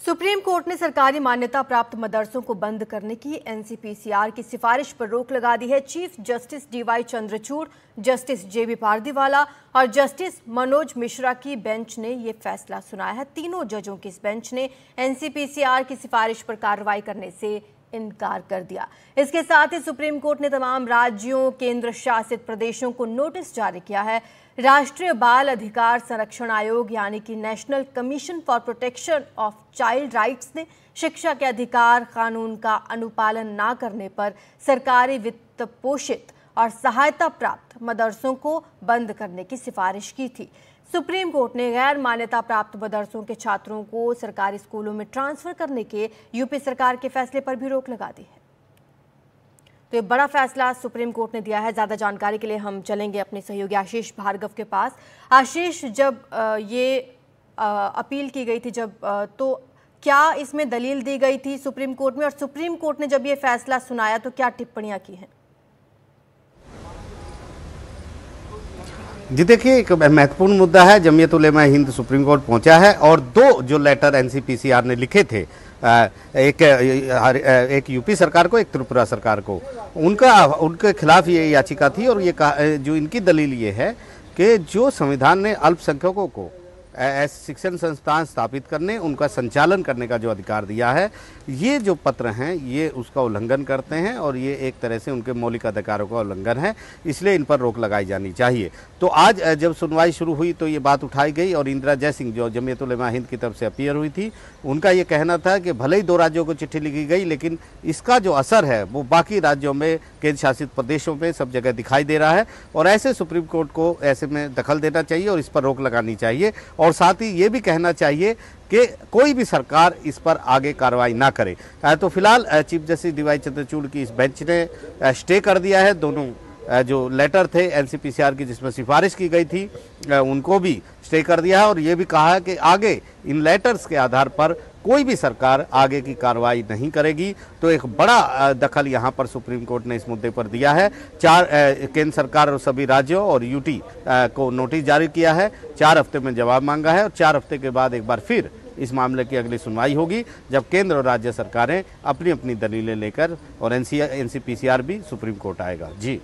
Supreme court ने सरकारी मान्यता प्राप्त मदरसों को बंद करने की एनसीपीसीआर की सिफारिश पर रोक लगा दी है। Chief justice DY Chandrachud, justice JB Pardiwala और जस्टिस मनोज मिश्रा की बेंच ने यह फैसला सुनाया है। तीनों जजों की इस बेंच ने एनसीपीसीआर की सिफारिश पर कार्रवाई करने से इनकार कर दिया। इसके साथ ही सुप्रीम कोर्ट ने तमाम राज्यों, केंद्र शासित प्रदेशों को नोटिस जारी किया है। राष्ट्रीय बाल अधिकार संरक्षण आयोग यानी कि national commission for protection of child rights ने शिक्षा के अधिकार कानून का अनुपालन न करने पर सरकारी वित्त पोषित और सहायता प्राप्त मदरसों को बंद करने की सिफारिश की थी। सुप्रीम कोर्ट ने गैर मान्यता प्राप्त मदरसों के छात्रों को सरकारी स्कूलों में ट्रांसफर करने के यूपी सरकार के फैसले पर भी रोक लगा दी है। तो ये बड़ा फैसला सुप्रीम कोर्ट ने दिया है। ज्यादा जानकारी के लिए हम चलेंगे अपने सहयोगी आशीष भार्गव के पास। आशीष, जब ये अपील की गई थी तो क्या इसमें दलील दी गई थी सुप्रीम कोर्ट में, और सुप्रीम कोर्ट ने जब ये फैसला सुनाया तो क्या टिप्पणियां की हैं? जी देखिए, एक महत्वपूर्ण मुद्दा है। जमीयत उलेमा हिंद सुप्रीम कोर्ट पहुंचा है और दो जो लेटर एनसीपीसीआर ने लिखे थे, एक यूपी सरकार को, एक त्रिपुरा सरकार को, उनके खिलाफ ये याचिका थी। और ये जो इनकी दलील ये है कि जो संविधान ने अल्पसंख्यकों को ऐसे शिक्षण संस्थान स्थापित करने, उनका संचालन करने का जो अधिकार दिया है, ये जो पत्र हैं ये उसका उल्लंघन करते हैं और ये एक तरह से उनके मौलिक अधिकारों का उल्लंघन है। इसलिए इन पर रोक लगाई जानी चाहिए। तो आज जब सुनवाई शुरू हुई तो ये बात उठाई गई और इंदिरा जयसिंह जो जमीयत उलेमा हिंद की तरफ से अपीयर हुई थी, उनका ये कहना था कि भले ही 2 राज्यों को चिट्ठी लिखी गई लेकिन इसका जो असर है वो बाकी राज्यों में, केंद्र शासित प्रदेशों में सब जगह दिखाई दे रहा है और ऐसे सुप्रीम कोर्ट को ऐसे में दखल देना चाहिए और इस पर रोक लगानी चाहिए। और साथ ही ये भी कहना चाहिए कि कोई भी सरकार इस पर आगे कार्रवाई ना करे। तो फिलहाल चीफ जस्टिस डीवाई चंद्रचूड़ की इस बेंच ने स्टे कर दिया है। दोनों जो लेटर थे एनसीपीसीआर की जिसमें सिफारिश की गई थी, उनको भी स्टे कर दिया है और ये भी कहा है कि आगे इन लेटर्स के आधार पर कोई भी सरकार आगे की कार्रवाई नहीं करेगी। तो एक बड़ा दखल यहाँ पर सुप्रीम कोर्ट ने इस मुद्दे पर दिया है। केंद्र सरकार और सभी राज्यों और यूटी को नोटिस जारी किया है। 4 हफ्ते में जवाब मांगा है और 4 हफ्ते के बाद एक बार फिर इस मामले की अगली सुनवाई होगी, जब केंद्र और राज्य सरकारें अपनी अपनी दलीलें लेकर, और एनसीपीसीआर भी सुप्रीम कोर्ट आएगा। जी।